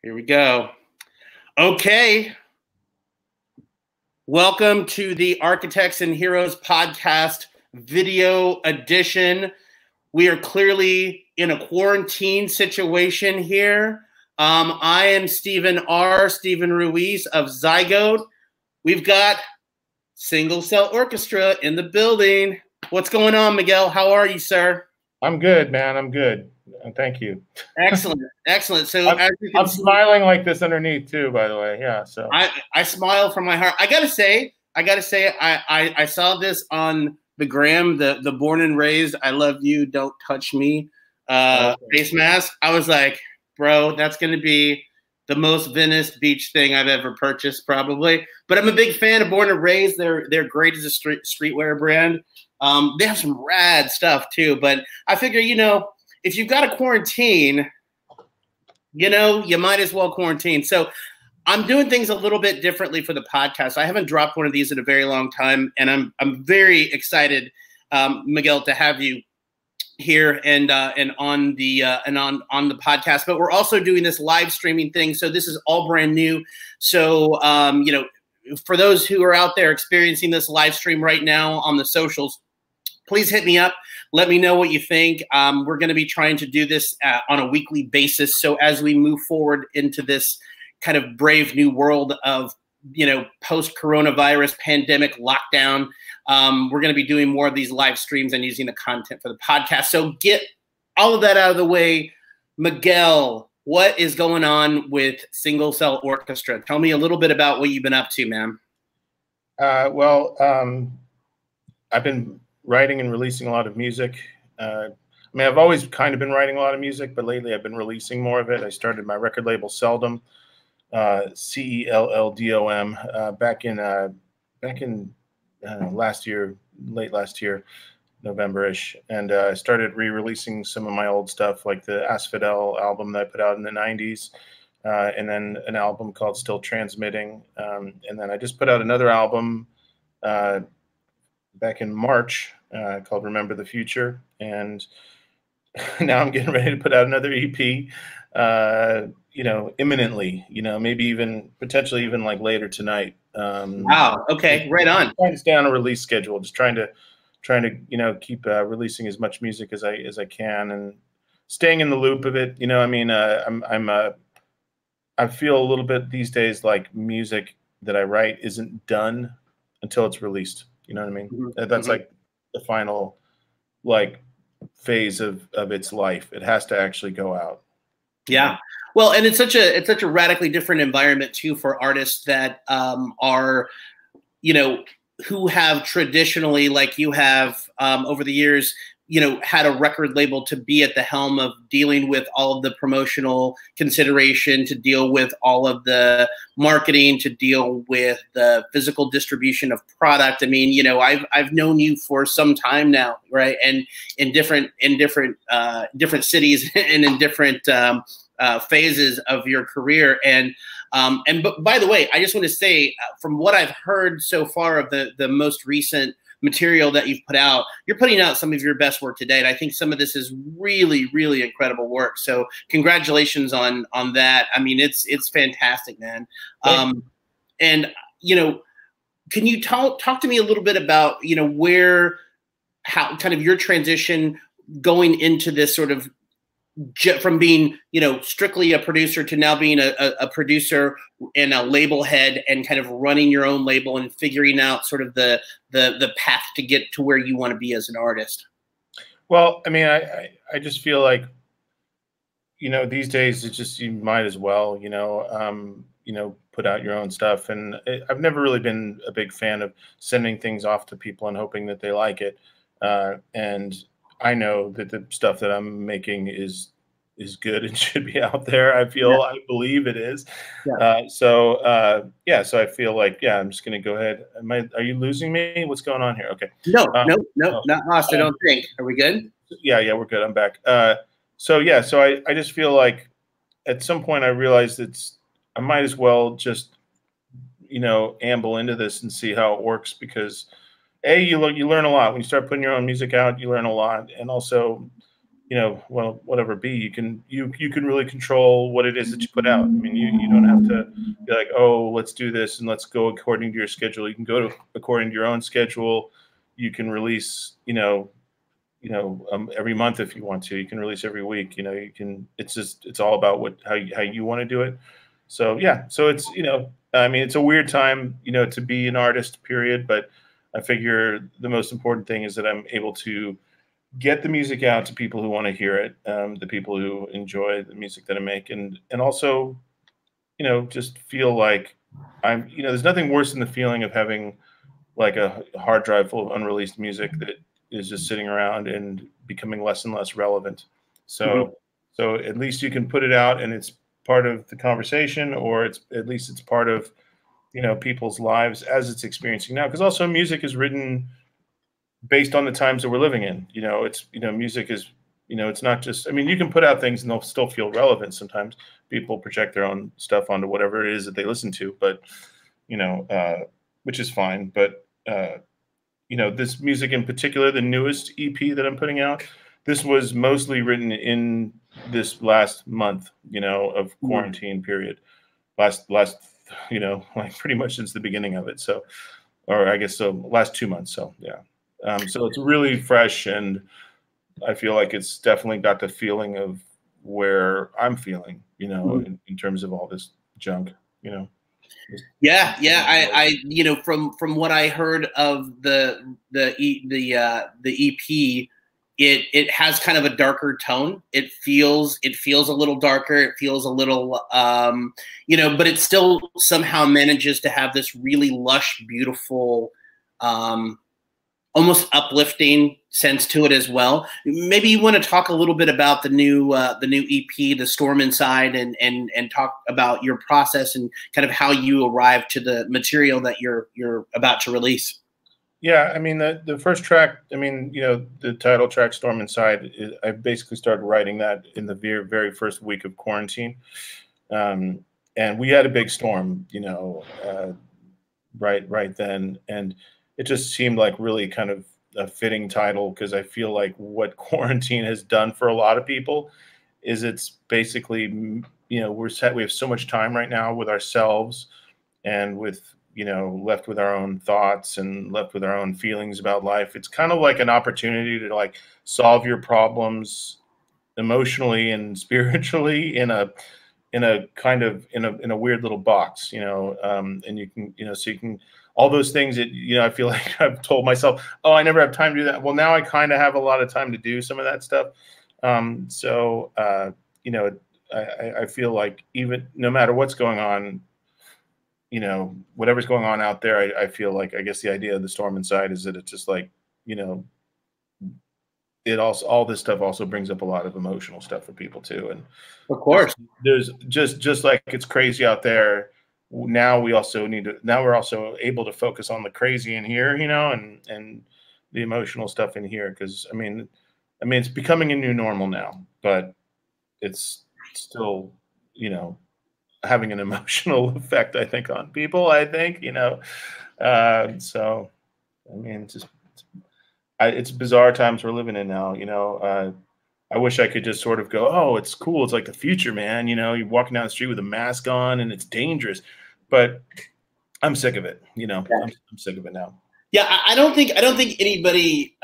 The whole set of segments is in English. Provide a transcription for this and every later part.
Here we go. Okay. Welcome to the Architects and Heroes podcast video edition. We are clearly in a quarantine situation here. I am Stephen Ruiz of Zygote. We've got Single Cell Orchestra in the building. What's going on, Miguel? How are you, sir? I'm good, man. I'm good. Thank you. Excellent. Excellent. So I'm smiling like this underneath too, by the way. Yeah. So I smile from my heart. I gotta say, I saw this on the gram, the born and raised, I love you, don't touch me face mask. I was like, bro, that's gonna be the most Venice Beach thing I've ever purchased, probably. But I'm a big fan of Born and Raised. They're great as a streetwear brand. They have some rad stuff too. But I figure, if you've got a quarantine, you might as well quarantine. So I'm doing things a little bit differently for the podcast. I haven't dropped one of these in a very long time, and I'm very excited, Miguel, to have you here and on the podcast. But we're also doing this live streaming thing, so this is all brand new. So for those who are out there experiencing this live stream right now on the socials, please hit me up. Let me know what you think. We're going to be trying to do this on a weekly basis. So as we move forward into this kind of brave new world of, post-coronavirus pandemic lockdown, we're going to be doing more of these live streams and using the content for the podcast. So get all of that out of the way. Miguel, what is going on with Single Cell Orchestra? Tell me a little bit about what you've been up to, man. I've been writing and releasing a lot of music. I've always kind of been writing a lot of music, but lately I've been releasing more of it. I started my record label Celldom, Celldom, back in last year, late last year, November-ish, and I started re-releasing some of my old stuff, like the Asphodel album that I put out in the '90s, and then an album called Still Transmitting, and then I just put out another album back in March called Remember the Future, and now I'm getting ready to put out another EP, imminently, maybe even potentially even like later tonight. Wow. Okay. Right on. Trying to stay on a release schedule, just trying to keep releasing as much music as I can and staying in the loop of it. I feel a little bit these days like music that I write isn't done until it's released. You know what I mean? Mm-hmm. That's like the final phase of its life. It has to actually go out. Yeah. Well, and it's such a radically different environment too for artists that are, who have traditionally, like you have over the years, had a record label to be at the helm of dealing with all of the promotional consideration, to deal with all of the marketing, to deal with the physical distribution of product. I mean, I've known you for some time now, right? And in different cities and in different phases of your career. And by the way, I just want to say, from what I've heard so far of the most recent material that you've put out, you're putting out some of your best work to date. I think some of this is really, really incredible work. So congratulations on that. I mean, it's fantastic, man. And can you talk to me a little bit about how kind of your transition going into this sort of from being, strictly a producer to now being a producer and a label head and kind of running your own label and figuring out sort of the path to get to where you want to be as an artist? Well, I mean, I just feel like, these days it's just, you might as well, put out your own stuff. And I've never really been a big fan of sending things off to people and hoping that they like it. And I know that the stuff that I'm making is good and should be out there. I believe it is. Yeah. So I feel like, I'm just going to go ahead. Are you losing me? What's going on here? Okay. No, not lost. I don't think. Are we good? Yeah, we're good. I'm back. So I just feel like at some point I realized I might as well just, amble into this and see how it works, because you learn a lot when you start putting your own music out. You learn a lot, and also, well, whatever be, you can really control what it is that you put out. I mean, you don't have to be like, oh, let's do this and let's go according to your schedule. You can go according to your own schedule. You can release, every month if you want to. You can release every week. It's all about how you want to do it. So yeah, so it's I mean, it's a weird time, to be an artist, period. But I figure the most important thing is that I'm able to get the music out to people who want to hear it, the people who enjoy the music that I make, and also, just feel like there's nothing worse than the feeling of having like a hard drive full of unreleased music that is just sitting around and becoming less and less relevant. So, so at least you can put it out and it's part of the conversation, or at least it's part of, people's lives as it's experiencing now. Because also music is written based on the times that we're living in. Music is, it's not just, I mean, you can put out things and they'll still feel relevant. Sometimes people project their own stuff onto whatever it is that they listen to, but, which is fine. But, this music in particular, the newest EP that I'm putting out, this was mostly written in this last month, of quarantine period, last, like pretty much since the beginning of it. So, or I guess so last 2 months. So yeah. So it's really fresh, and I feel like it's definitely got the feeling of where I'm feeling, in terms of all this junk, Yeah, I from what I heard of the EP, it has kind of a darker tone. It feels a little darker. It feels a little but it still somehow manages to have this really lush, beautiful, almost uplifting sense to it as well. Maybe you want to talk a little bit about the new EP, The Storm Inside, and talk about your process and kind of how you arrive to the material that you're about to release. Yeah, I mean, the first track, I mean, the title track, Storm Inside, I basically started writing that in the very, very first week of quarantine. And we had a big storm, right then. And it just seemed like really kind of a fitting title, because I feel like what quarantine has done for a lot of people is it's basically, we have so much time right now with ourselves and with, left with our own thoughts and left with our own feelings about life. It's kind of like an opportunity to like solve your problems emotionally and spiritually in a kind of in a weird little box, and you can, so you can, all those things that, I feel like I've told myself, oh, I never have time to do that. Well, now I kind of have a lot of time to do some of that stuff. I feel like even no matter what's going on, whatever's going on out there, I feel like, I guess the idea of The Storm Inside is that it's just like, it also, all this stuff also brings up a lot of emotional stuff for people too. And of course, there's just like it's crazy out there. Now we're also able to focus on the crazy in here, and the emotional stuff in here. Cause I mean, it's becoming a new normal now, but it's still, having an emotional effect, I think, on people, so, I mean, it's bizarre times we're living in now, I wish I could just sort of go, oh, it's cool. It's like the future, man. You're walking down the street with a mask on and it's dangerous, but I'm sick of it. Yeah. I'm sick of it now. Yeah, I don't think anybody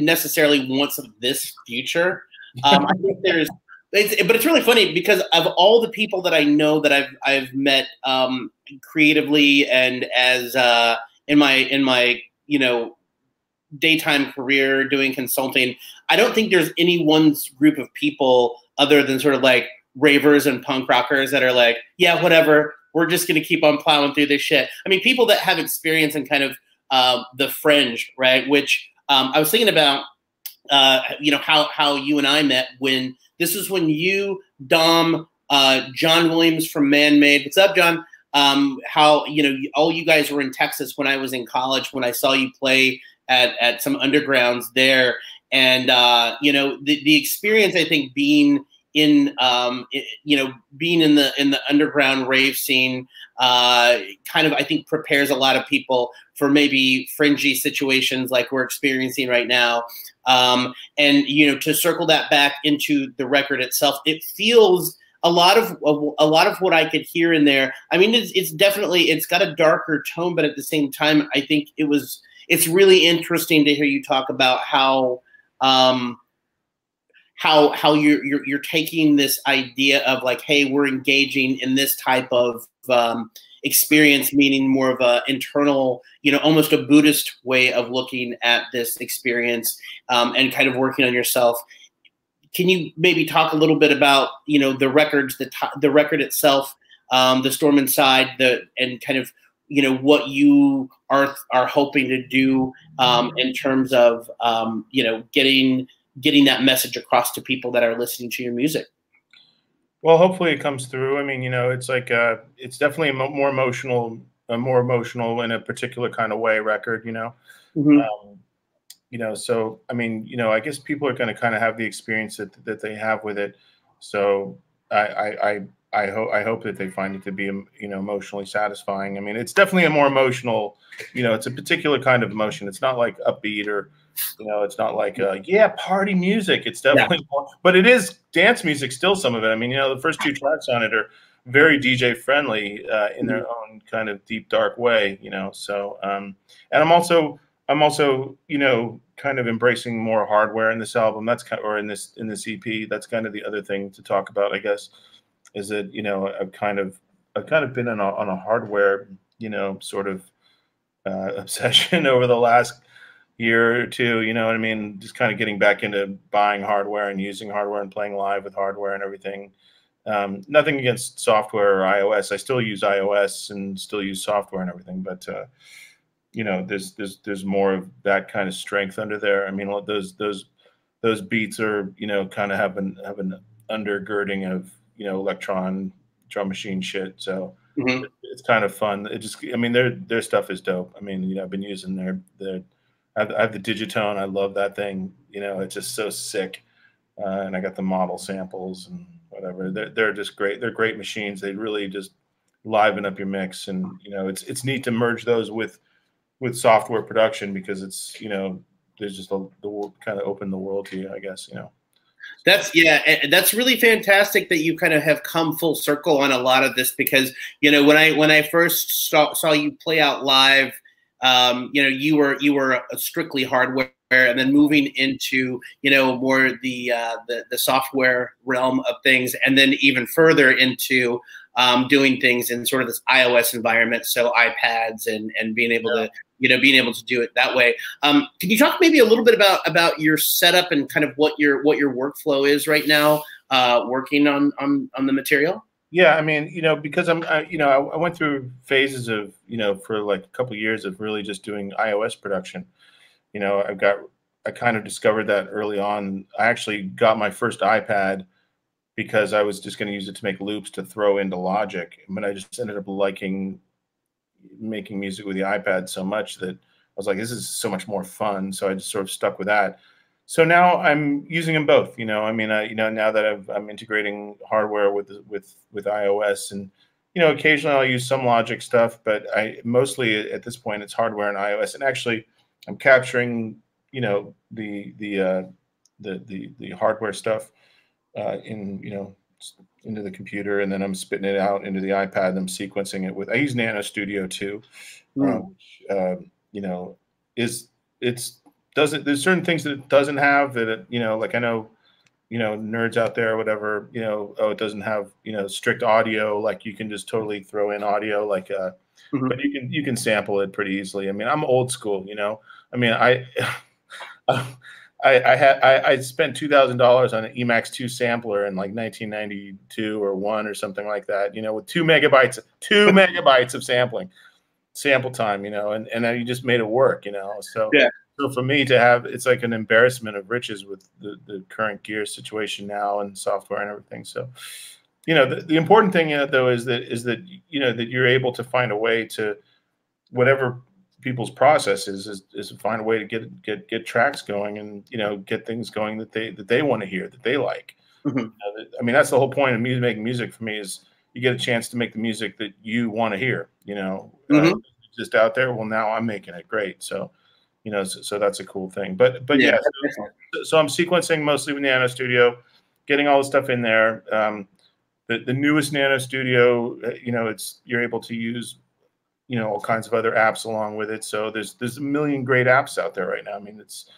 necessarily wants this future. I think but it's really funny because of all the people that I know that I've met creatively and as in my daytime career doing consulting, I don't think there's any one group of people other than sort of like ravers and punk rockers that are like, yeah, whatever, we're just going to keep on plowing through this shit. I mean, people that have experience in kind of the fringe, right? Which I was thinking about, how you and I met when this was when you, Dom, John Williams from Man Made. What's up, John? How, all you guys were in Texas when I was in college, when I saw you play at some undergrounds there. And, the experience, I think, being you know, being in the underground rave scene, kind of, I think, prepares a lot of people for maybe fringy situations like we're experiencing right now. And, you know, to circle that back into the record itself, it feels a lot of what I could hear in there. I mean, it's definitely, it's got a darker tone, but at the same time, I think it's really interesting to hear you talk about how you're taking this idea of like, hey, we're engaging in this type of experience, meaning more of a internal, you know, almost a Buddhist way of looking at this experience, and kind of working on yourself. Can you maybe talk a little bit about, you know, the records, the record itself, The Storm Inside, and kind of, you know, what you are hoping to do in terms of, you know, getting that message across to people that are listening to your music? Well, hopefully it comes through. I mean, you know, it's like it's definitely a more emotional in a particular kind of way record. You know, Mm-hmm. you know, so I mean, you know, I guess people are going to kind of have the experience that they have with it. So I hope that they find it to be, you know, emotionally satisfying. I mean, it's definitely a more emotional, you know, it's a particular kind of emotion. It's not like upbeat or, you know, it's not like yeah, party music. It's Yeah. definitely more, but it is dance music still, some of it. I mean, you know, the first two tracks on it are very DJ friendly in their own kind of deep dark way, you know. So and I'm also, you know, kind of embracing more hardware in this album. That's kind, or in this EP. That's kind of the other thing to talk about, I guess, is that, you know, I've kind of been on a hardware, you know, sort of obsession over the last year or two. You know what I mean? Just kind of getting back into buying hardware and using hardware and playing live with hardware and everything. Nothing against software or iOS. I still use iOS and still use software and everything, but you know, there's more of that kind of strength under there. I mean, those beats are, you know, kind of have an undergirding of, you know, electron drum machine shit. So Mm-hmm. it's kind of fun. It just, I mean, their stuff is dope. I mean, you know, I've been using their I have the Digitone. I love that thing. You know, it's just so sick. And I got the model samples and whatever. They're just great. They're great machines. They really just liven up your mix. And, you know, it's neat to merge those with software production, because it's, you know, there's just the world, kind of open the world to you, I guess, you know. That's really fantastic that you kind of have come full circle on a lot of this, because, you know, when I first saw you play out live, you know, you were a strictly hardware, and then moving into, you know, more the software realm of things, and then even further into doing things in sort of this iOS environment, so iPads and being able to, you know, being able to do it that way. Can you talk maybe a little bit about your setup and kind of what your workflow is right now, working on the material? Yeah, I mean, you know, because you know, I went through phases of, you know, for like a couple of years of really just doing iOS production. You know, I kind of discovered that early on. I actually got my first iPad because I was just going to use it to make loops to throw into Logic, but I just ended up liking making music with the iPad so much that I was like, this is so much more fun. So I just sort of stuck with that. So now I'm using them both. You know, I mean, you know, now that I'm integrating hardware with iOS, and, you know, occasionally I'll use some Logic stuff, but I mostly at this point it's hardware and iOS. And actually, I'm capturing, you know, the hardware stuff in, you know, into the computer, and then I'm spitting it out into the iPad. And I'm sequencing it with. I use Nano Studio too, which you know, it's doesn't. There's certain things that it doesn't have that it, you know, like I know, you know, nerds out there or whatever, you know, oh, it doesn't have, you know, strict audio. Like you can just totally throw in audio, like but you can sample it pretty easily. I mean, I'm old school, you know. I mean, I spent $2,000 on an Emax 2 sampler in like 1992 or 1 or something like that, you know, with 2 megabytes of sample time, you know, and then you just made it work, you know. So Yeah. so for me to have, it's like an embarrassment of riches with the current gear situation now and software and everything. So, you know, the important thing, though, is that you know, that you're able to find a way to, whatever people's process is to find a way to get tracks going, and, you know, get things going that they want to hear, that they like. Mm-hmm. I mean, that's the whole point of making music for me, is you get a chance to make the music that you want to hear, Mm-hmm. just out there. Well, now I'm making it great. So, so that's a cool thing. But Yeah, yeah, so I'm sequencing mostly with Nano Studio, getting all the stuff in there. The newest Nano Studio, you're able to use, all kinds of other apps along with it. So there's a million great apps out there right now. I mean, it's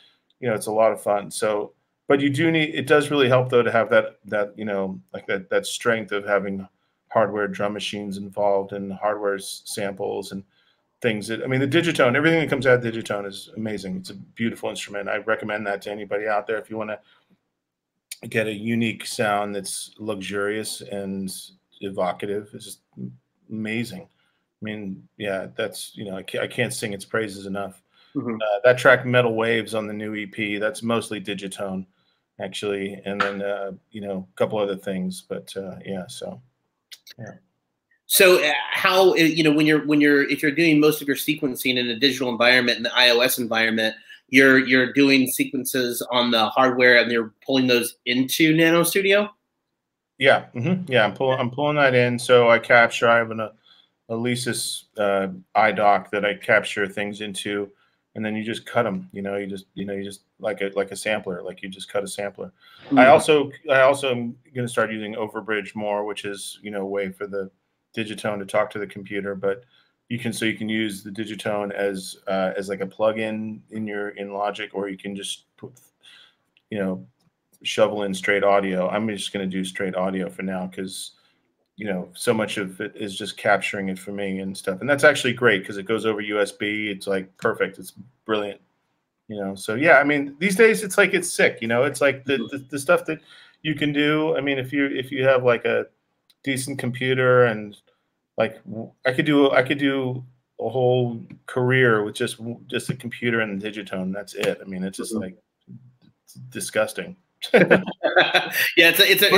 a lot of fun. So, but it does really help though to have that like that strength of having hardware drum machines involved and hardware samples and things. I mean, the Digitone, everything that comes out of Digitone is amazing. It's a beautiful instrument. I recommend that to anybody out there if you want to get a unique sound that's luxurious and evocative. It's just amazing. I mean, yeah, that's, I can't sing its praises enough. Mm-hmm. That track Metal Waves on the new EP, that's mostly Digitone, actually. And then, a couple other things, but yeah, so, yeah. So how, if you're doing most of your sequencing in a digital environment, in the iOS environment, you're doing sequences on the hardware and you're pulling those into Nano Studio? Yeah. Yeah. I'm pulling that in. So I have a Alesis iDock that I capture things into, and then you just cut them. You just like a sampler, like you just cut a sampler. Mm-hmm. I also am going to start using Overbridge more, which is a way for the Digitone to talk to the computer, but you can use the Digitone as like a plugin in Logic, or you can just put, shovel in straight audio. I'm just going to do straight audio for now because so much of it is just capturing it for me and stuff. And that's actually great because it goes over USB. It's like perfect. It's brilliant. So yeah, I mean, these days it's like, it's sick, it's like the stuff that you can do. I mean, if you have like a decent computer, and like I could do a whole career with just a computer and a Digitone. That's it. I mean, it's just like, it's disgusting. Yeah, it's a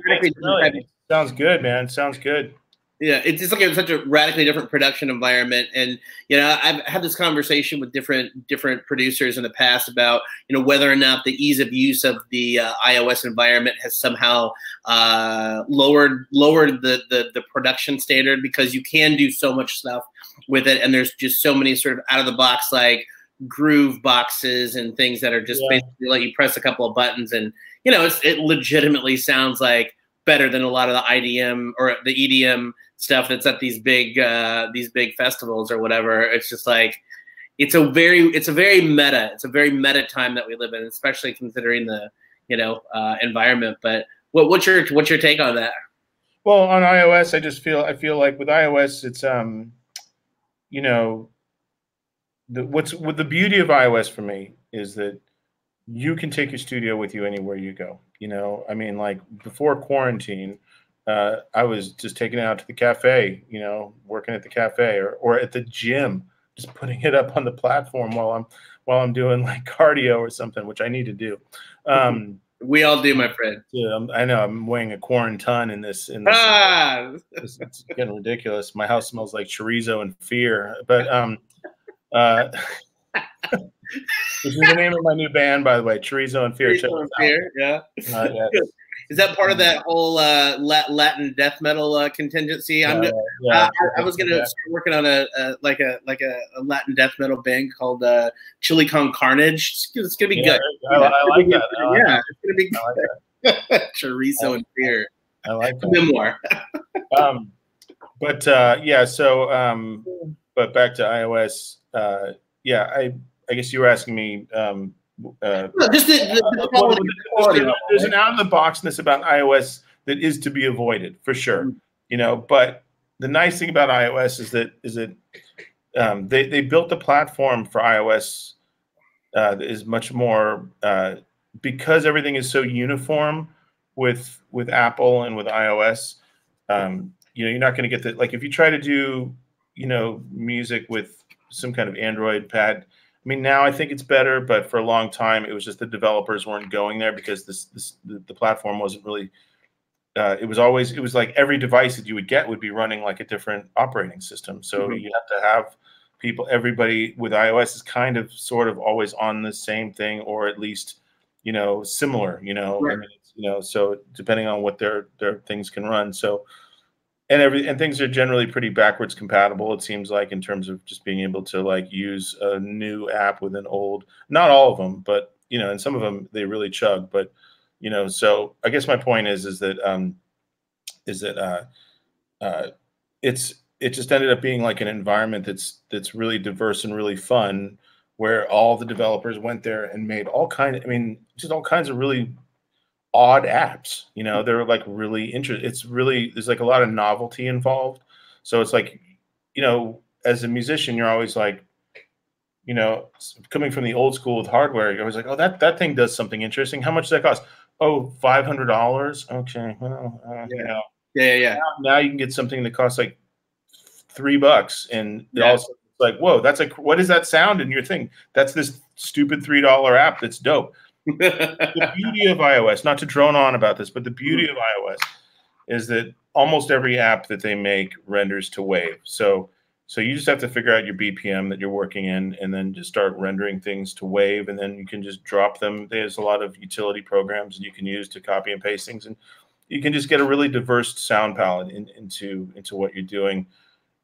radically different. Sounds good, man. Sounds good. Yeah, it's just like such a radically different production environment, and I've had this conversation with different producers in the past about whether or not the ease of use of the iOS environment has somehow lowered the production standard, because you can do so much stuff with it, and there's just so many sort of out of the box like groove boxes and things that are just basically let you press a couple of buttons, and it legitimately sounds like better than a lot of the IDM or the EDM stuff that's at these big festivals or whatever. It's just like it's a very meta time that we live in, especially considering the environment. But what's your take on that? Well, on iOS, I feel like with iOS, it's the beauty of iOS for me is that you can take your studio with you anywhere you go. I mean, like before quarantine, I was just taking it out to the cafe, working at the cafe or at the gym, just putting it up on the platform while I'm doing like cardio or something, which I need to do. We all do, my friend. Yeah, I know I'm weighing a ton in this. It's getting ridiculous. My house smells like chorizo and fear, but which is the name of my new band, by the way, Chorizo and Fear. Chorizo and Fear, yeah. Yeah. Is that part of that whole Latin death metal contingency? I was gonna start working on a Latin death metal band called Chili Con Carnage. It's gonna be good. I like that. It's gonna be good. Chorizo and Fear. I like that. Memoir. But back to iOS. I guess you were asking me. There's an out of the boxness about iOS that is to be avoided for sure. But the nice thing about iOS is that they built the platform for iOS that is much more because everything is so uniform with Apple and with iOS. You're not going to get that. Like if you try to do music with some kind of Android pad. I mean, now I think it's better, but for a long time, it was just the developers weren't going there because the platform wasn't really. It was like every device that you would get would be running like a different operating system. So you have to have everybody with iOS is kind of sort of always on the same thing, or at least similar. Right. I mean, you know, so depending on what their things can run. So and things are generally pretty backwards compatible, it seems like, in terms of just being able to like use a new app with an old, not all of them, but you know, and some of them they really chug. But you know, so I guess my point is that is that uh, it just ended up being like an environment that's really diverse and really fun, where all the developers went there and made all kind of, I mean, just all kinds of really odd apps. You know, they're like really interesting. It's really, there's like a lot of novelty involved. So it's like, you know, as a musician, you're always like, you know, coming from the old school with hardware, you're always like, oh, that thing does something interesting. How much does that cost? Oh, $500. Okay, well, you know, Yeah. now you can get something that costs like $3, and it Yeah. also it's like, whoa, that's like, what is that sound in your thing? That's this stupid $3 app that's dope. The beauty of iOS, not to drone on about this, but the beauty of iOS is that almost every app that they make renders to wave. So you just have to figure out your BPM that you're working in, and then just start rendering things to wave, and then you can just drop them. There's a lot of utility programs that you can use to copy and paste things, and you can just get a really diverse sound palette into what you're doing.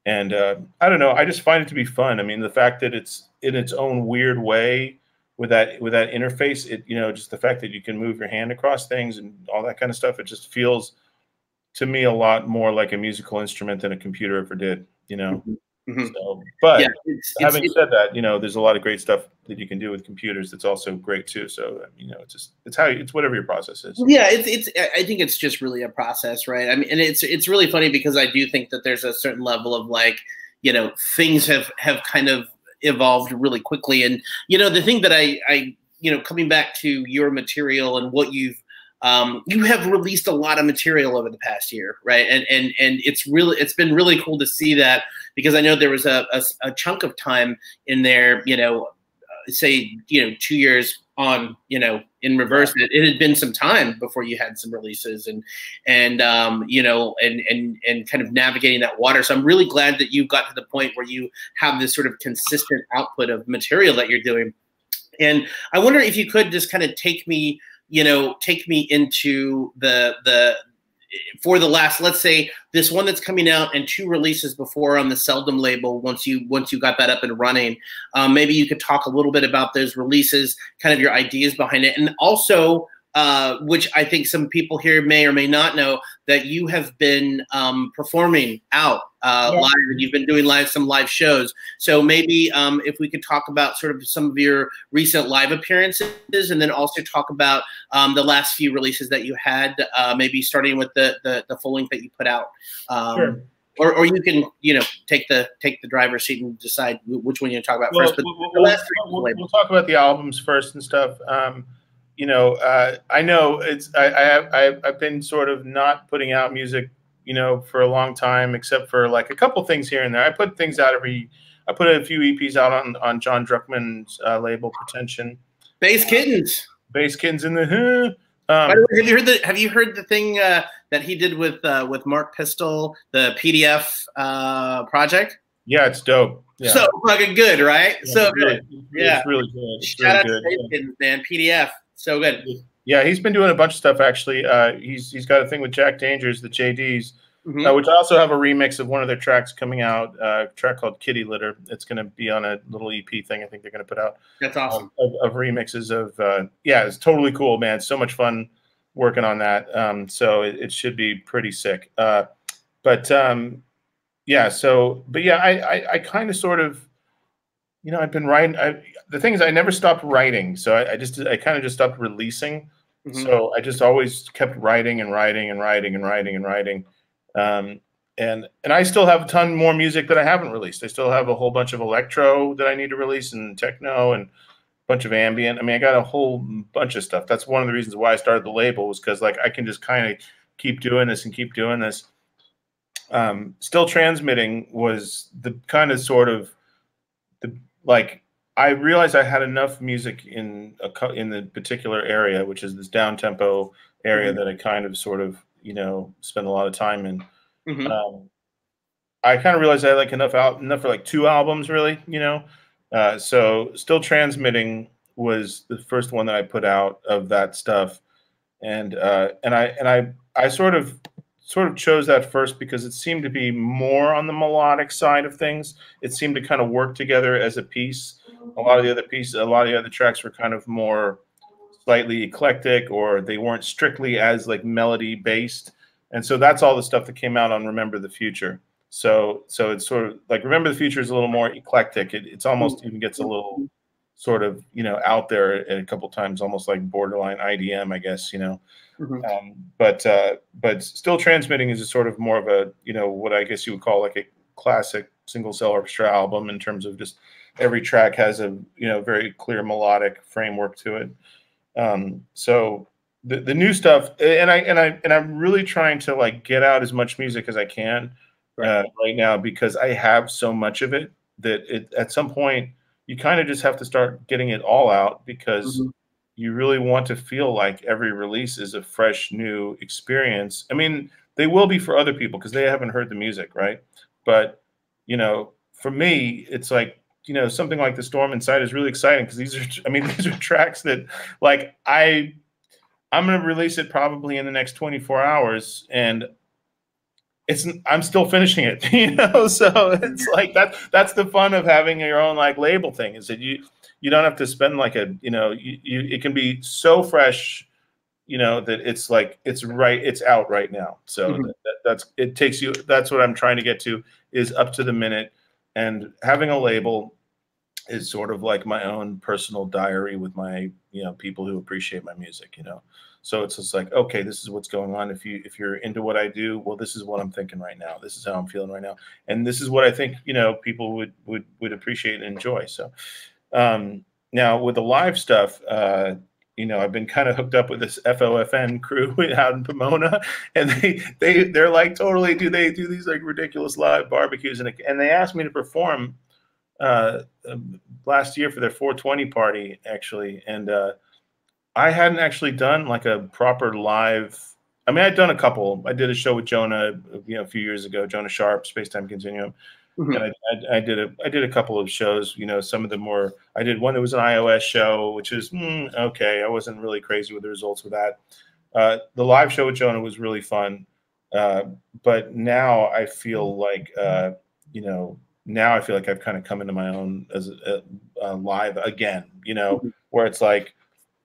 And I don't know, I just find it to be fun. I mean, the fact that it's in its own weird way with that interface, it, you know, just the fact that you can move your hand across things and all that kind of stuff, it just feels to me a lot more like a musical instrument than a computer ever did, you know. So, but Yeah, having said that, you know, there's a lot of great stuff that you can do with computers that's also great too. So, you know, it's whatever your process is. Yeah, I think it's just really a process, right? I mean, and it's really funny because I do think that there's a certain level of like, you know, things have kind of evolved really quickly. And, you know, the thing that I you know, coming back to your material and what you have released a lot of material over the past year, right? And it's been really cool to see that, because I know there was a chunk of time in there, you know, say, you know, 2 years on, you know, in reverse, it had been some time before you had some releases and you know, and kind of navigating that water. So I'm really glad that you got to the point where you have this sort of consistent output of material that you're doing. And I wonder if you could just kind of take me into for the last, let's say, this one that's coming out and 2 releases before on the Seldom label. Once you got that up and running, maybe you could talk a little bit about those releases, kind of your ideas behind it, and also, which I think some people here may or may not know, that you have been performing out live, and you've been doing some live shows. So maybe if we could talk about sort of some of your recent live appearances, and then also talk about the last few releases that you had, maybe starting with the full length that you put out. Sure. Or you can, you know, take the driver's seat and decide which one you talk about first. But we'll talk about the albums first and stuff. You know, I know I've been sort of not putting out music, you know, for a long time, except for like a couple things here and there. I put things out I put a few EPs out on John Druckmann's label, Pretension. Bass Kittens. Bass Kittens in the. By the way, have you heard the thing that he did with Mark Pistol, the PDF project? Yeah, it's dope. Yeah. So fucking good, right? Yeah, so good. Yeah, it's really good. It's Shout really out to Bass Kittens, man. PDF, so good. Yeah, he's been doing a bunch of stuff actually. He's got a thing with Jack Dangers, the JDs, which I also have a remix of one of their tracks coming out. A track called Kitty Litter. It's going to be on a little EP thing I think they're going to put out. That's awesome. Of remixes of yeah, it's totally cool, man. It's so much fun working on that. So it should be pretty sick. Yeah. So, but yeah, I kind of sort of, you know, I've been writing. The thing is, I never stopped writing. So I kind of just stopped releasing. So I just always kept writing and writing and writing and writing and writing. And I still have a ton more music that I haven't released. I still have a whole bunch of electro that I need to release, and techno, and a bunch of ambient. I mean, I got a whole bunch of stuff. That's one of the reasons why I started the label, was because like I can just kind of keep doing this and keep doing this. Still Transmitting was the kind of sort of like, I realized I had enough music in the particular area, which is this down tempo area that I kind of sort of, you know, spend a lot of time in. I kind of realized I had like enough for like 2 albums, really, you know. So Still Transmitting was the first one that I put out of that stuff. I sort of chose that first because it seemed to be more on the melodic side of things. It seemed to kind of work together as a piece. A lot of the other tracks were kind of more slightly eclectic, or they weren't strictly as like melody based. And so that's all the stuff that came out on Remember the Future. So it's sort of like Remember the Future is a little more eclectic. It's almost even gets a little sort of, out there a couple times, almost like borderline IDM, I guess, but still transmitting is a sort of more of a, what I guess you would call like a classic Single Cell Orchestra album, in terms of just every track has a, very clear melodic framework to it. So the new stuff, and I'm really trying to like get out as much music as I can right now, because I have so much of it that at some point you kind of just have to start getting it all out, because you really want to feel like every release is a fresh new experience. I mean, they will be for other people because they haven't heard the music, right? But for me, it's like, something like The Storm Inside is really exciting, because these are tracks that like I'm going to release it probably in the next 24 hours, and I'm still finishing it, so it's like that's the fun of having your own like label thing, is that you don't have to spend like it can be so fresh, that it's like it's out right now. So that's what I'm trying to get to, is up to the minute, and having a label is sort of like my own personal diary with my people who appreciate my music, So it's just like, okay, this is what's going on. If you're into what I do, well, this is what I'm thinking right now. This is how I'm feeling right now, and this is what I think people would appreciate and enjoy. So now with the live stuff, I've been kind of hooked up with this FOFN crew out in Pomona, and they're like totally do these like ridiculous live barbecues, and they asked me to perform last year for their 420 party, actually, and I hadn't actually done like a proper live. I mean, I'd done a couple. I did a show with Jonah, a few years ago, Jonah Sharp, Spacetime Continuum, and I did a couple of shows. Some of them were. I did one that was an iOS show, which is okay. I wasn't really crazy with the results with that. The live show with Jonah was really fun, but now I feel like now I feel like I've kind of come into my own as a live again, where it's like,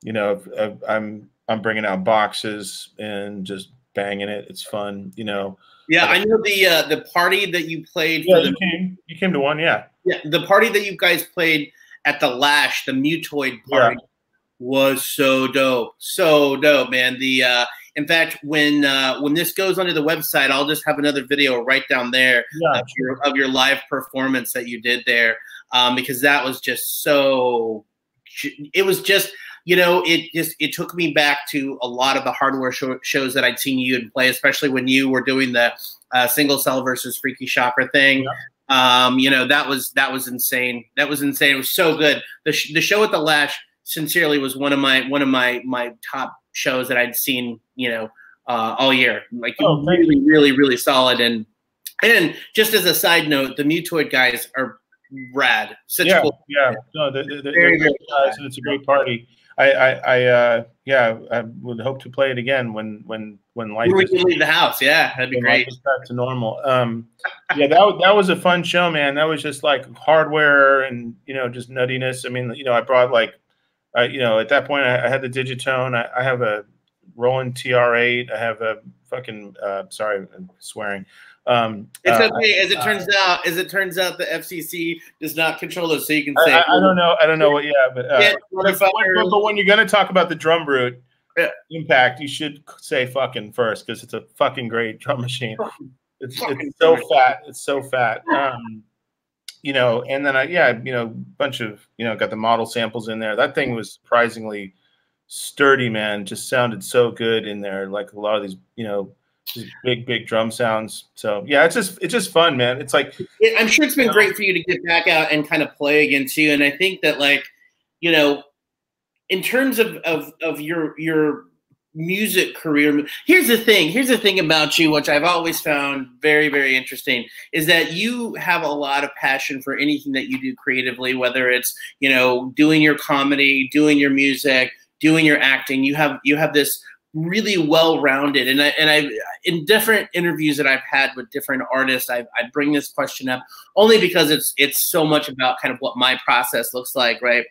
I'm bringing out boxes and just banging it. It's fun, Yeah, I know the party that you played. Yeah, you came to one, yeah. Yeah, the party that you guys played at the Lash, the Mutoid party, was so dope, man. In fact, when this goes onto the website, I'll just have another video right down there of your live performance that you did there, because that was just so. It was just, it took me back to a lot of the hardware shows that I'd seen you play, especially when you were doing the Single Cell versus Freaky Shopper thing. Yeah. That was insane. That was insane. It was so good. The show at the Lash, sincerely, was one of my top shows that I'd seen, all year. Like really solid. And just as a side note, the Mutoid guys are rad. Such cool. Yeah. No, they're great guys, and it's a great party. I would hope to play it again when life is leave the house. Yeah, that'd be great. Life is back to normal. That was a fun show, man. That was just like hardware and just nuttiness. I mean, I brought like at that point I had the Digitone. I have a Roland TR8. I have a fucking sorry, I'm swearing. It's okay. As it turns out, the FCC does not control us, so you can say. I don't know what. Yeah, but when you're gonna talk about the Drum Brute Impact, you should say "fucking" first, because it's a fucking great drum machine. It's so fat. It's so fat. And then bunch of got the model samples in there. That thing was surprisingly sturdy, man. Just sounded so good in there. Like a lot of these big drum sounds. So yeah, it's just fun, man. It's like I'm sure it's been great for you to get back out and kind of play again too. And I think that, like, in terms of your music career, here's the thing about you, which I've always found very, very interesting, is that you have a lot of passion for anything that you do creatively, whether it's doing your comedy, doing your music, doing your acting. You have this really well-rounded. And I in different interviews that I've had with different artists, I bring this question up only because it's so much about kind of what my process looks like, right?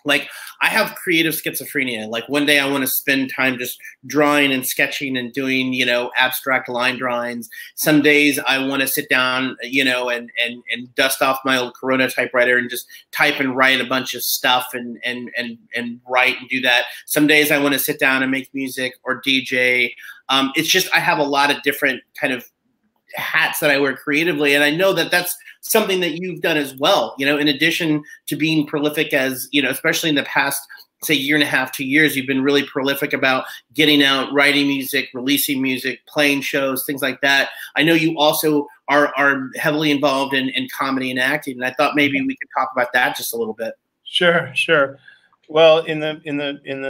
Like, I have creative schizophrenia. Like, one day I want to spend time just drawing and sketching and doing, you know, abstract line drawings. Some days I want to sit down, you know, and dust off my old Corona typewriter and just type and write a bunch of stuff and write and do that. Some days I want to sit down and make music or DJ. It's just, I have a lot of different kind of hats that I wear creatively. And I know that that's something that you've done as well, you know, in addition to being prolific as, you know, especially in the past, say, year and a half, 2 years, you've been really prolific about getting out, writing music, releasing music, playing shows, things like that. I know you also are heavily involved in comedy and acting. And I thought maybe we could talk about that just a little bit. Sure, sure. Well, in the 90s, in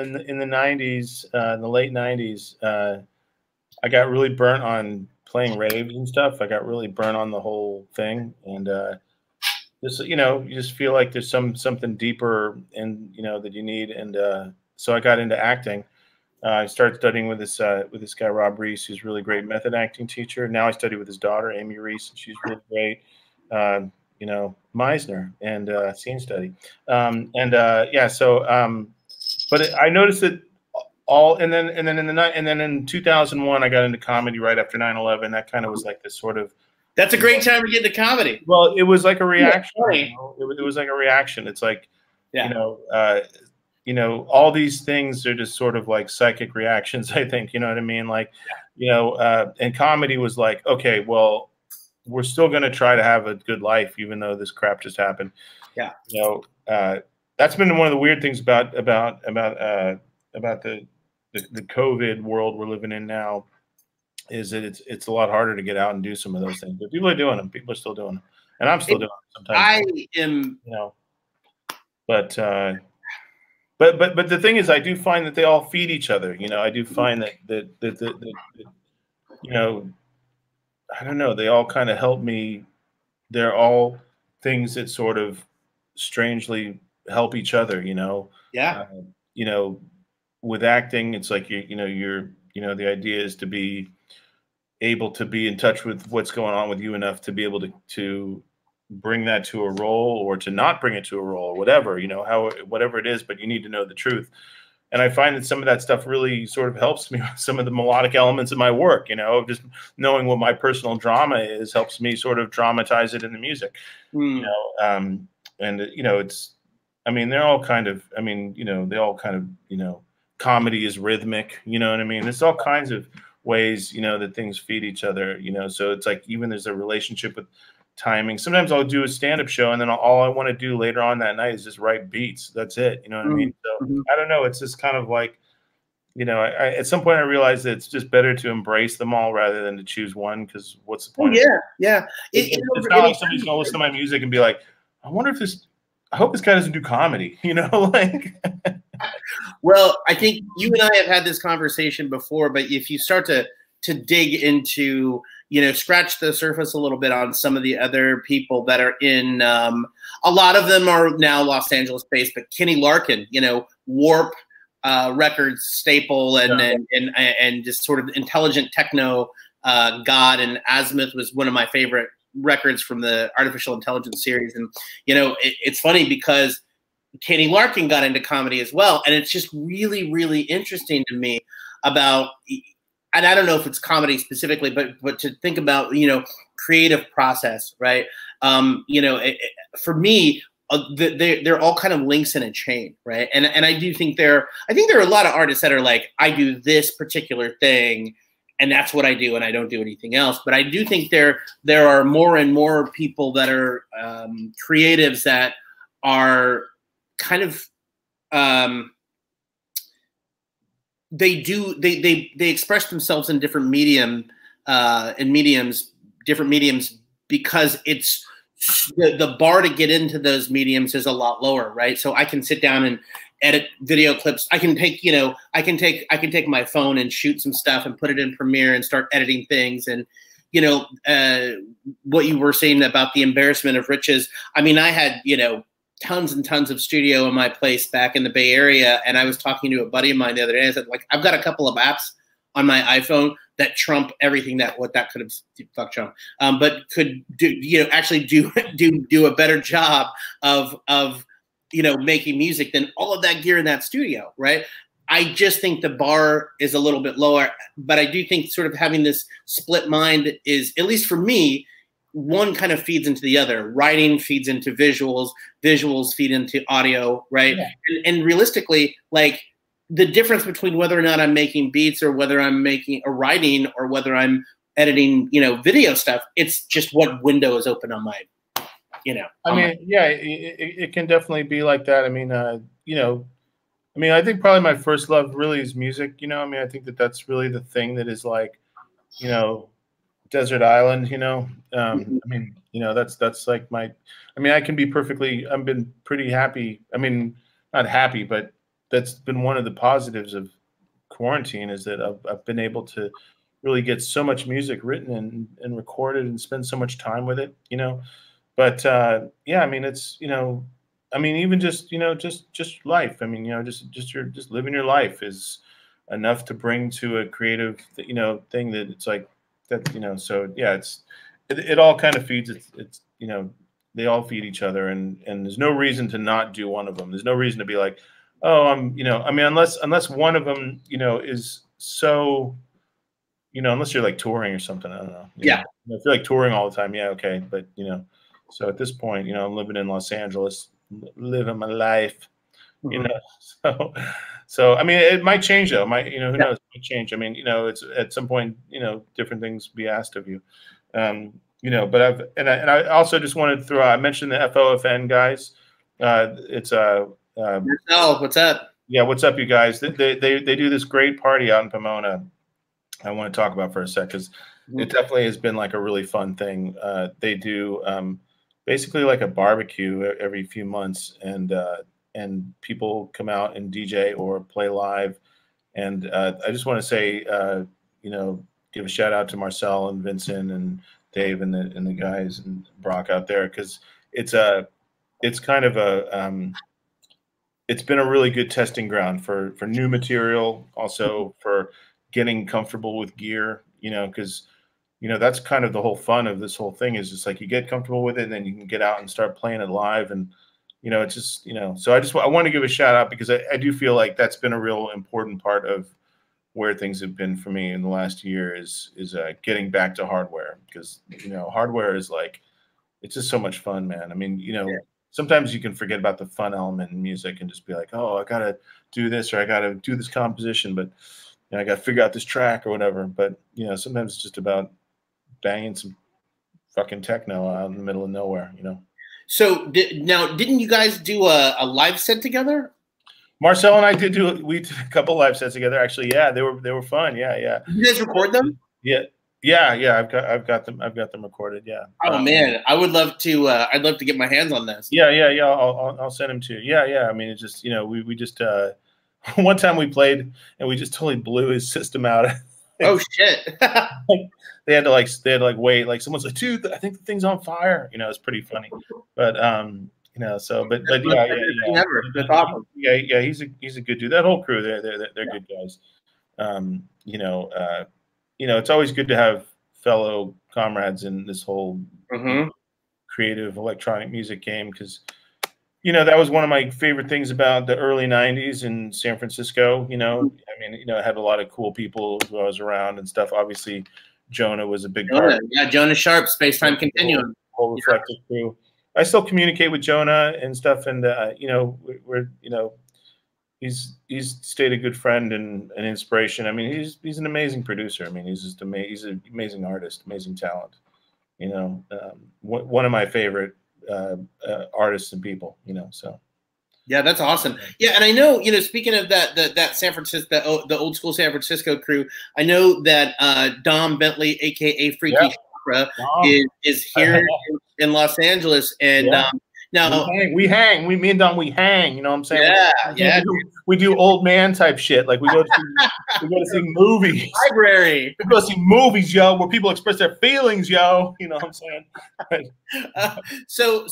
the late 90s, I got really burnt on playing raves and stuff. I got really burnt on the whole thing, and just, you know, you just feel like there's something deeper, and you know, that you need. And so I got into acting. I started studying with this guy Rob Reese, who's a really great method acting teacher. Now I study with his daughter Amy Reese, and she's really great. You know, Meisner and scene study, yeah. So, but I noticed that. And then in 2001, I got into comedy right after 9/11. That kind of was like this sort of. That's a great time to get into comedy. Well, it was like a reaction. You know? It was like a reaction. It's like, yeah. You know, all these things are just sort of like psychic reactions, I think. You know what I mean? Like, you know, and comedy was like, okay, well, we're still going to try to have a good life, even though this crap just happened. Yeah. You know, that's been one of the weird things about the COVID world we're living in now, is that it's a lot harder to get out and do some of those things. But people are doing them. People are still doing them, and I'm still doing them sometimes. I am, you know, but the thing is, I do find that they all feed each other. You know, I do find that you know, I don't know, they all kind of help me. They're all things that sort of strangely help each other. You know, yeah. You know, with acting, it's like you know, the idea is to be able to be in touch with what's going on with you enough to be able to bring that to a role, or to not bring it to a role, or whatever, you know, whatever it is, but you need to know the truth. And I find that some of that stuff really sort of helps me with some of the melodic elements of my work, you know, just knowing what my personal drama is helps me sort of dramatize it in the music, you know, and, you know, I mean, they're all kind of, I mean, you know, they all kind of, you know, comedy is rhythmic, you know what I mean? There's all kinds of ways, you know, that things feed each other, you know, so it's like, even there's a relationship with timing. Sometimes I'll do a stand-up show, and then all I want to do later on that night is just write beats. That's it. You know what I mean? So I don't know. It's just kind of like, you know, I at some point I realized that it's just better to embrace them all rather than to choose one, because what's the point? Yeah. It's not like somebody's going to listen to my music and be like, I hope this guy doesn't do comedy, you know, like. Well, I think you and I have had this conversation before, but if you start to dig into, you know, scratch the surface a little bit on some of the other people that are in, a lot of them are now Los Angeles based, but Kenny Larkin, you know, Warp Records staple, and just sort of intelligent techno god, and Azimuth was one of my favorite records from the Artificial Intelligence series. And, you know, it's funny because Kenny Larkin got into comedy as well. And it's just really, really interesting to me about, and I don't know if it's comedy specifically, but to think about, you know, creative process, right? You know, for me, they're all kind of links in a chain, right? And I do think there are a lot of artists that are like, I do this particular thing, and that's what I do, and I don't do anything else. But I do think there are more and more people that are creatives that are kind of they express themselves in different mediums, because it's the bar to get into those mediums is a lot lower, right? So I can sit down and edit video clips. I can take my phone and shoot some stuff and put it in Premiere and start editing things. And, you know, what you were saying about the embarrassment of riches. I mean, I had, you know, tons and tons of studio in my place back in the Bay Area. And I was talking to a buddy of mine the other day. I said, like, I've got a couple of apps on my iPhone that trump everything that could have fuck Trump, but could do, actually do a better job of making music than all of that gear in that studio, right? I just think the bar is a little bit lower, but I do think sort of having this split mind is, at least for me, one kind of feeds into the other. Writing feeds into visuals, visuals feed into audio, right? Yeah. And realistically, like, the difference between whether or not I'm making beats or whether I'm making a writing or whether I'm editing, video stuff, it's just what window is open on my, I mean, yeah, it can definitely be like that. I mean, I think probably my first love really is music. I think that's really the thing that is like, desert island, that's like I can be I've been pretty happy. I mean, not happy, but that's been one of the positives of quarantine, is that I've been able to really get so much music written and recorded and spend so much time with it, but yeah, I mean, it's, even just life. I mean, just living your life is enough to bring to a creative, thing that it's like that, so yeah, it all kind of feeds. It's they all feed each other, and there's no reason to not do one of them. There's no reason to be like, oh, unless one of them, is so, unless you're like touring or something, I don't know. Yeah. If you're like touring all the time, yeah, okay. But, so at this point, I'm living in Los Angeles, living my life, so I mean, it might change though. Who knows? It might change. I mean, it's at some point, different things be asked of you. But I also just wanted to throw out, I mentioned the FOFN guys. It's what's up? Yeah, what's up, you guys? They do this great party out in Pomona. I want to talk about for a sec, because it definitely has been like a really fun thing. They do basically like a barbecue every few months, and people come out and DJ or play live. And I just want to say, give a shout out to Marcel and Vincent and Dave and the guys and Brock out there, because it's kind of a it's been a really good testing ground for new material, also for getting comfortable with gear, because that's kind of the whole fun of this whole thing, is just like you get comfortable with it and then you can get out and start playing it live. And it's just, so I want to give a shout out, because I do feel like that's been a real important part of where things have been for me in the last year, is getting back to hardware, because hardware is like, it's just so much fun, man. I mean, sometimes you can forget about the fun element in music and just be like, oh, I gotta do this, or I gotta do this composition, but I gotta figure out this track or whatever. But sometimes it's just about banging some fucking techno out in the middle of nowhere, So now, didn't you guys do a live set together? Marcel and I did a couple live sets together, actually. Yeah, they were fun. Yeah. Did you guys record them? Yeah. I've got them recorded. Yeah. Oh man, I would love to. I'd love to get my hands on this. Yeah. I'll send them to you. Yeah. I mean, it's just we just one time we played and we just totally blew his system out. Oh shit. They had to wait. Like someone's like, dude, I think the thing's on fire. It's pretty funny. But so but yeah. That's awesome. Yeah. He's a good dude. That whole crew, they're good guys. It's always good to have fellow comrades in this whole creative electronic music game, because that was one of my favorite things about the early 90s in San Francisco. I had a lot of cool people who I was around and stuff. Obviously, Jonah was a big part. Yeah, Jonah Sharp, Space Time Continuum. Whole Reflective crew. I still communicate with Jonah and stuff, and he's stayed a good friend and an inspiration. I mean, he's an amazing producer. I mean, he's an amazing artist, amazing talent. One of my favorite artists and people. So. Yeah, that's awesome. Yeah, and I know, speaking of that San Francisco, the old school San Francisco crew, I know that Dom Bentley, aka Freaky Chakra, is here in Los Angeles, and Now me and Don, we hang. You know what I'm saying? Yeah, we do old man type shit. Like we go to see movies. Library. We go see movies, yo, where people express their feelings, yo. You know what I'm saying? So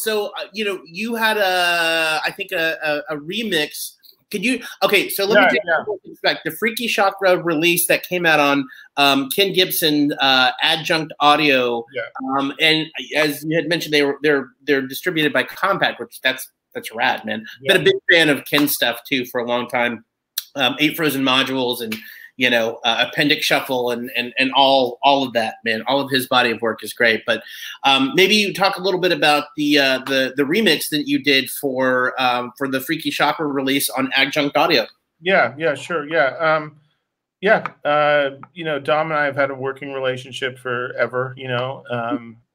you know, you had I think a remix. Could you? Okay, so let me take back the Freaky Chakra release that came out on Ken Gibson Adjunct Audio. Yeah. And as you had mentioned, they're distributed by Compact, which that's rad, man. Yeah. Been a big fan of Ken's stuff too for a long time. 8 Frozen Modules and you know Appendix Shuffle and all of that, man. All of his body of work is great. But maybe you talk a little bit about the remix that you did for the Freaky Chakra release on Adjunct Audio. Yeah, sure. Yeah. You know, Dom and I have had a working relationship forever, you know,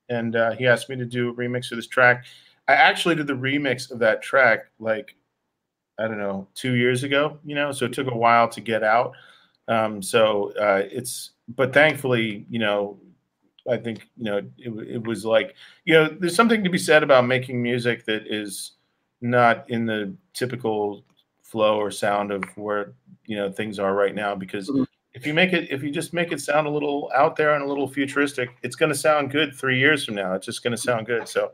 and he asked me to do a remix of this track. I actually did the remix of that track, like, I don't know, 2 years ago, you know, so it took a while to get out. But thankfully, you know, I think, you know, it was like, you know, there's something to be said about making music that is not in the typical flow or sound of where, you know, things are right now, because if you just make it sound a little out there and a little futuristic, it's going to sound good 3 years from now. It's just going to sound good. So,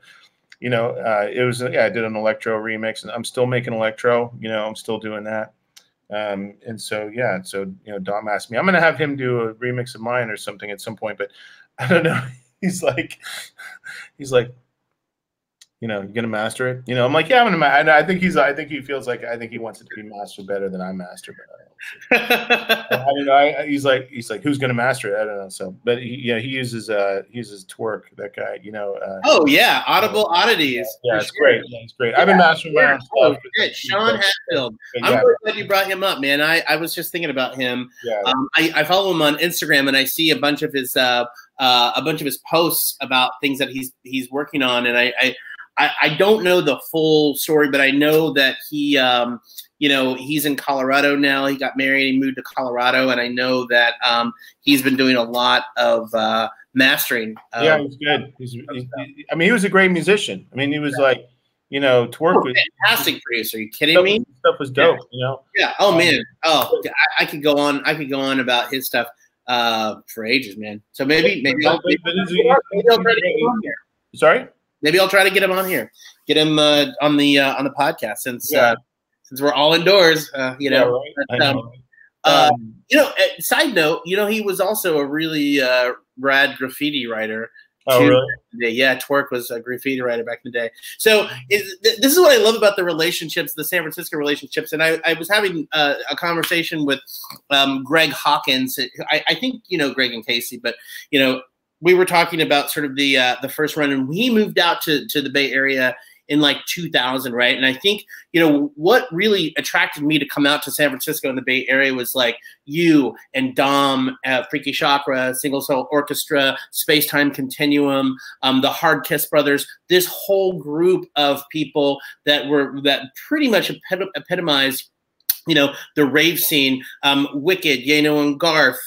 you know, I did an electro remix, and I'm still making electro, you know, I'm still doing that. And so, you know, Dom asked me, I'm going to have him do a remix of mine or something at some point, but I don't know. He's like, you know, you're going to master it. You know, I'm like, yeah, I'm going to, I think he feels like, I think he wants it to be mastered better than I master it. I don't know. He's like, who's going to master it? I don't know. So, but he uses Twerk, that guy, you know. Oh yeah. Audible Oddities. Yeah, it's great. Yeah, it's great. I've been mastering my own stuff. Sean Hatfield. I'm really glad you brought him up, man. I was just thinking about him. Yeah. I follow him on Instagram, and I see a bunch of his posts about things that he's working on, and I don't know the full story, but I know that he, you know, he's in Colorado now. He got married, he moved to Colorado, and I know that he's been doing a lot of mastering. Yeah, he's good. I mean, he was a great musician. I mean, he was like, you know, Twerk was fantastic producer. Are you kidding me? Stuff was dope, you know. Yeah. Oh man. Oh, I could go on. I could go on about his stuff for ages, man. So maybe I'll try to get him on here. Sorry. Maybe I'll try to get him on here. Get him on the podcast since we're all indoors. You know. Yeah, right. You know. Side note. You know, he was also a really rad graffiti writer. Oh, really? Yeah, Twerk was a graffiti writer back in the day. So this is what I love about the relationships, the San Francisco relationships. And I was having a conversation with Greg Hawkins. I think you know Greg and Casey, but you know, we were talking about sort of the first run, and we moved out to the Bay Area in like 2000, right? And I think, you know, what really attracted me to come out to San Francisco in the Bay Area was like you and Dom, Freaky Chakra, Single Cell Orchestra, Space Time Continuum, the Hard Kiss Brothers, this whole group of people that pretty much epitomized, you know, the rave scene, Wicked, Yano and Garth,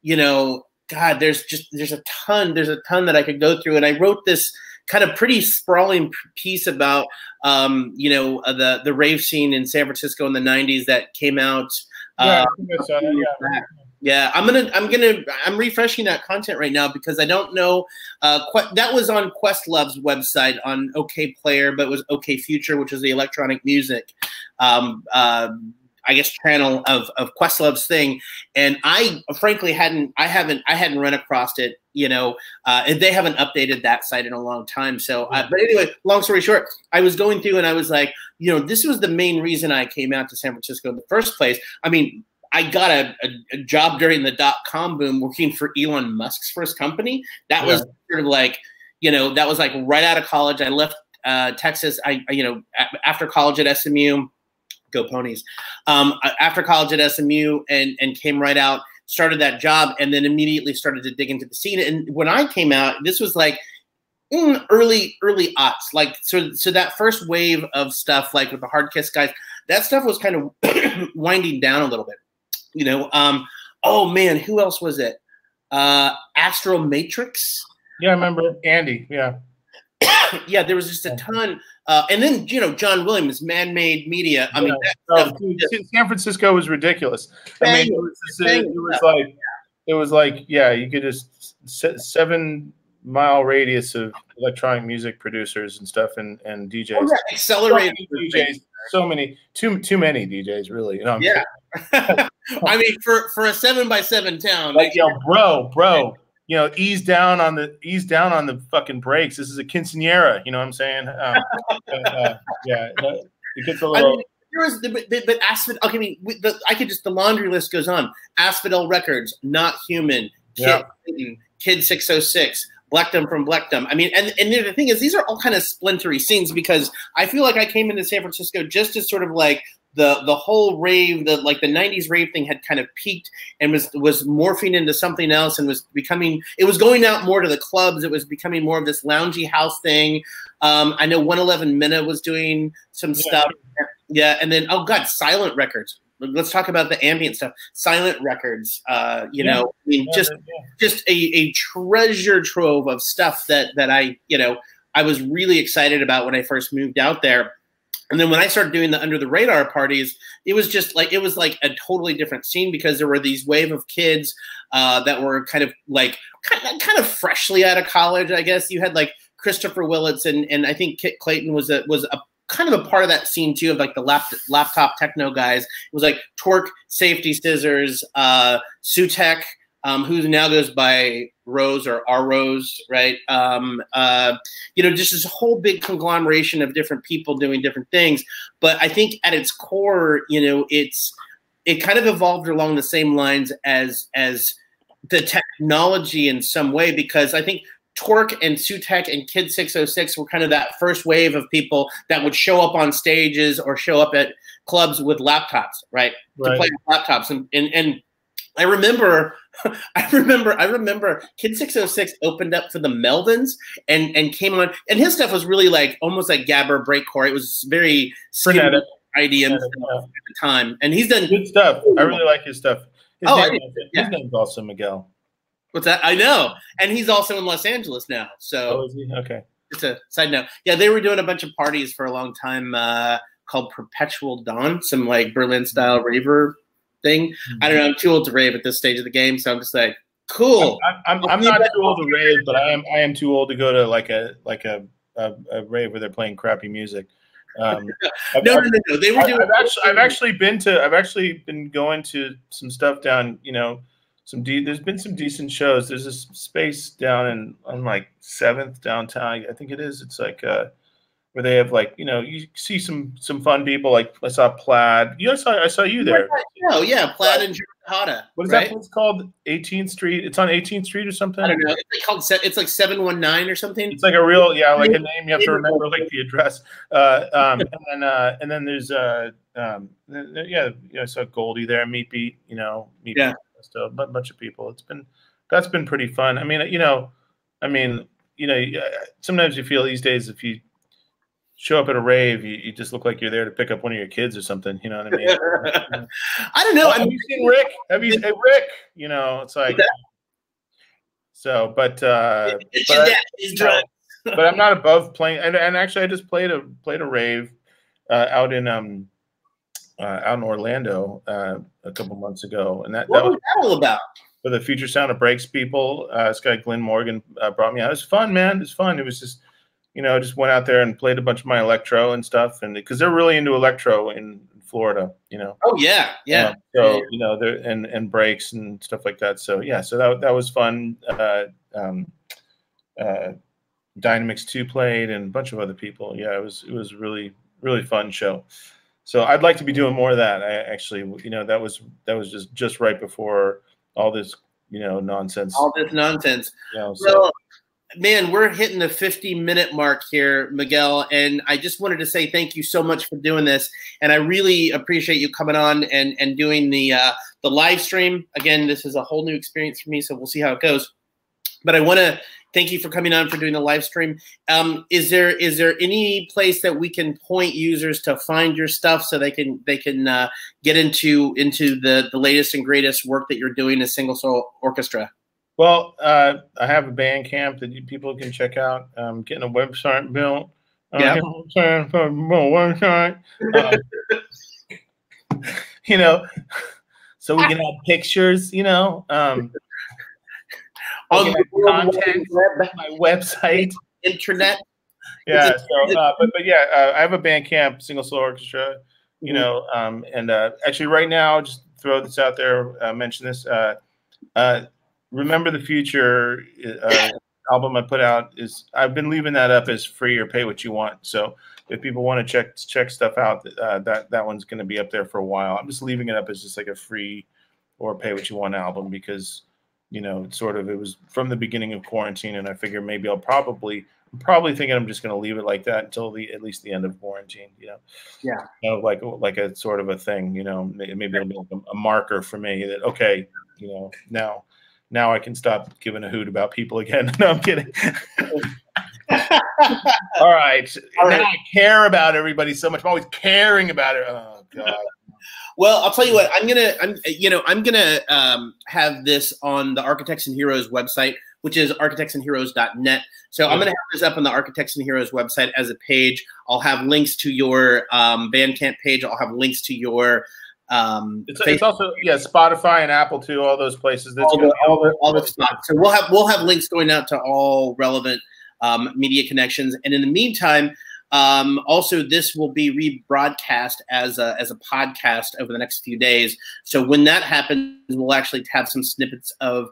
you know, God, there's a ton that I could go through. And I wrote this kind of pretty sprawling piece about, you know, the rave scene in San Francisco in the 90s that came out. Yeah, I'm refreshing that content right now because I don't know. That was on Questlove's website on OK Player, but it was OK Future, which is the electronic music, I guess, channel of Questlove's thing. And I frankly hadn't run across it, you know, and they haven't updated that site in a long time. So, but anyway, long story short, I was going through and I was like, you know, this was the main reason I came out to San Francisco in the first place. I mean, I got a job during the .com boom working for Elon Musk's first company. That was sort of like, you know, that was like right out of college. I left Texas. You know, after college at SMU, go Ponies. After college at SMU and came right out, started that job, and then immediately started to dig into the scene. And when I came out, this was like early aughts. Like so that first wave of stuff, like with the Hard Kiss guys, that stuff was kind of winding down a little bit. You know, oh man, who else was it? Astro Matrix. Yeah, I remember Andy. Yeah. Yeah, there was just a ton. And then, you know, John Williams, Man-Made Media. I mean, that dude, San Francisco was ridiculous. I mean, it was like, yeah, you could just 7-mile radius of electronic music producers and stuff and DJs. Oh, yeah, accelerated DJs, so many, too many DJs, really. You know, yeah. I mean, for a 7x7 town, like, yo, bro, you know, ease down on the fucking brakes. This is a quinceañera. You know what I'm saying? Yeah, it gets a little. I mean, there was, but Asphodel. Okay, I mean, the laundry list goes on. Asphodel Records, Not Human, Kid 606, Blectum from Blectum. I mean, and the thing is, these are all kind of splintery scenes because I feel like I came into San Francisco just as sort of like the whole rave, the 90s rave thing had kind of peaked and was morphing into something else and was becoming, it was going out more to the clubs. It was becoming more of this loungy house thing. I know 111 Minna was doing some stuff. Yeah. And then, oh God, Silent Records. Let's talk about the ambient stuff. Silent Records, you know, I mean, just a treasure trove of stuff that I, you know, I was really excited about when I first moved out there. And then when I started doing the Under the Radar parties, it was just like, it was like a totally different scene because there were these wave of kids that were kind of freshly out of college, I guess. You had like Christopher Willits and I think Kit Clayton was a kind of a part of that scene too, of like the laptop techno guys. It was like Torque, Safety Scissors, Sutek, who now goes by Rose or R Rose, right? You know, just this whole big conglomeration of different people doing different things. But I think at its core, you know, it kind of evolved along the same lines as the technology in some way, because I think Torque and Sutek and Kid 606 were kind of that first wave of people that would show up on stages or show up at clubs with laptops, right? To play with laptops. And I remember Kid 606 opened up for the Melvins and came on, and his stuff was really like almost like gabber breakcore. It was very frenetic IDM stuff at the time, and he's done good stuff. I really like his stuff. His name's also Miguel. What's that? I know, and he's also in Los Angeles now. So is he? Okay. It's a side note. Yeah, they were doing a bunch of parties for a long time called Perpetual Dawn, some like Berlin style raver thing. I don't know. I'm too old to rave at this stage of the game, so I'm just like, cool. I'm not too old to rave, but I am too old to go to like a rave where they're playing crappy music. No. They were doing. I've actually been going to some stuff down. You know, there's been some decent shows. There's this space down on like 7th downtown. I think it is. It's like where they have like, you know, you see some fun people. Like I saw Plaid. I saw you there. Oh yeah, Plaid and Jurhada. What is that place called? 18th Street. It's on 18th Street or something. I don't know. It's like 719 or something. It's like a real like a name you have to remember, like the address. And then there's I saw Goldie there, Meat Beat. You know, Meat Beat. A bunch of people. That's been pretty fun. I mean, sometimes you feel these days if you show up at a rave, you just look like you're there to pick up one of your kids or something. You know what I mean? I don't know. Have you seen Rick? Rick? You know, it's like so. But but I'm not above playing. And actually, I just played a rave out in Orlando a couple months ago, and that was all about for the Future Sound of Breaks people. This guy Glenn Morgan brought me out. It was fun, man. It was fun. It was just, you know, just went out there and played a bunch of my electro and stuff, and because they're really into electro in Florida, you know. Oh yeah. So you know, there and breaks and stuff like that. So yeah, so that was fun. Dynamix 2 played and a bunch of other people. Yeah, it was really fun show. So I'd like to be doing more of that. I actually, you know, that was just right before all this, you know, nonsense. All this nonsense. You know, well, man, we're hitting the 50-minute mark here, Miguel, and I just wanted to say thank you so much for doing this, and I really appreciate you coming on and doing the live stream. Again, this is a whole new experience for me, so we'll see how it goes. But I want to thank you for coming on for doing the live stream. Is there any place that we can point users to find your stuff so they can get into the latest and greatest work that you're doing as Single Cell Orchestra? Well, I have a band camp that people can check out. I'm getting a website built. Yeah. Website. You know, so we can have pictures. You know, On the content, my website, internet. Yeah. So, but yeah, I have a band camp, Single Cell Orchestra. You know, and actually, right now, just throw this out there. Mention this. Remember the Future album I put out is I've been leaving that up as free or pay what you want. So if people want to check stuff out, that one's going to be up there for a while. I'm just leaving it up as just like a free or pay what you want album because you know it was from the beginning of quarantine, and I figure maybe I'm probably thinking I'm just going to leave it like that until at least the end of quarantine. You know, yeah, you know, like a sort of a thing. You know, maybe it'll be like a marker for me that okay, you know, now I can stop giving a hoot about people again. No, I'm kidding. All right. Now I care about everybody so much. I'm always caring about it. Oh God. Well, I'll tell you what. I'm gonna have this on the Architects and Heroes website, which is architectsandheroes.net. So I'm gonna have this up on the Architects and Heroes website as a page. I'll have links to your Bandcamp page. I'll have links to your it's also Spotify and Apple too. All those places. That's all the spots. So we'll have links going out to all relevant media connections. And in the meantime, also this will be rebroadcast as a podcast over the next few days. So when that happens, we'll actually have some snippets of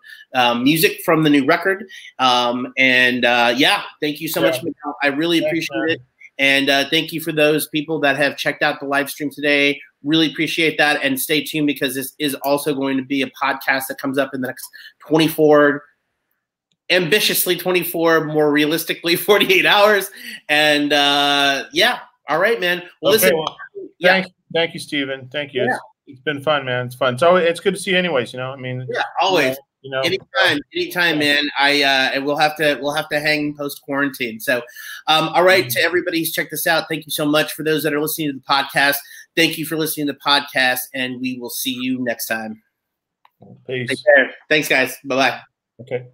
music from the new record. Thank you so much, Miguel. I really appreciate it. And thank you for those people that have checked out the live stream today. Really appreciate that. And stay tuned because this is also going to be a podcast that comes up in the next 24, ambitiously 24, more realistically 48 hours. And all right, man. Well, okay, listen. Thank you, Steven. Thank you. Yeah. It's been fun, man. It's fun. So it's good to see you anyways, you know. I mean, yeah, always. You know, anytime, man. And we'll have to hang post quarantine. So, all right, to everybody who's checked this out, thank you so much. For those that are listening to the podcast, thank you for listening to the podcast, and we will see you next time. Peace. Take care. Thanks, guys. Bye-bye. Okay.